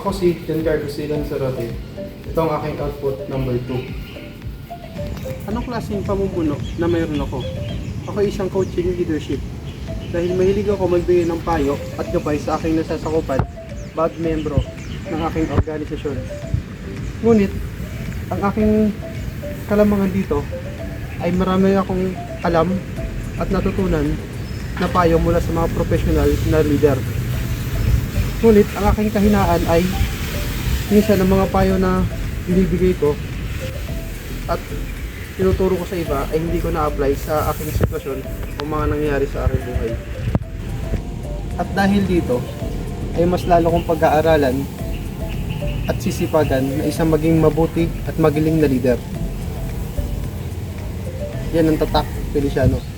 Ako si Giancarlo Silan Zarate. Ito ang aking output number 2. Anong klaseng pamumuno na mayroon ako? Ako ay isang coaching leadership. Dahil mahilig ako magbigay ng payo at gabay sa aking nasasakupan bawat membro ng aking organisasyon. Ngunit, ang aking kalamangan dito ay marami akong alam at natutunan na payo mula sa mga professional na leader. Ngunit ang aking kahinaan ay minsan ang mga payo na binibigay ko at tinuturo ko sa iba ay hindi ko na-apply sa aking sitwasyon o mga nangyayari sa aking buhay. At dahil dito ay mas lalo kong pag-aaralan at sisipagan na isang maging mabuti at magiling na leader. Yan ang tatak Feliciano.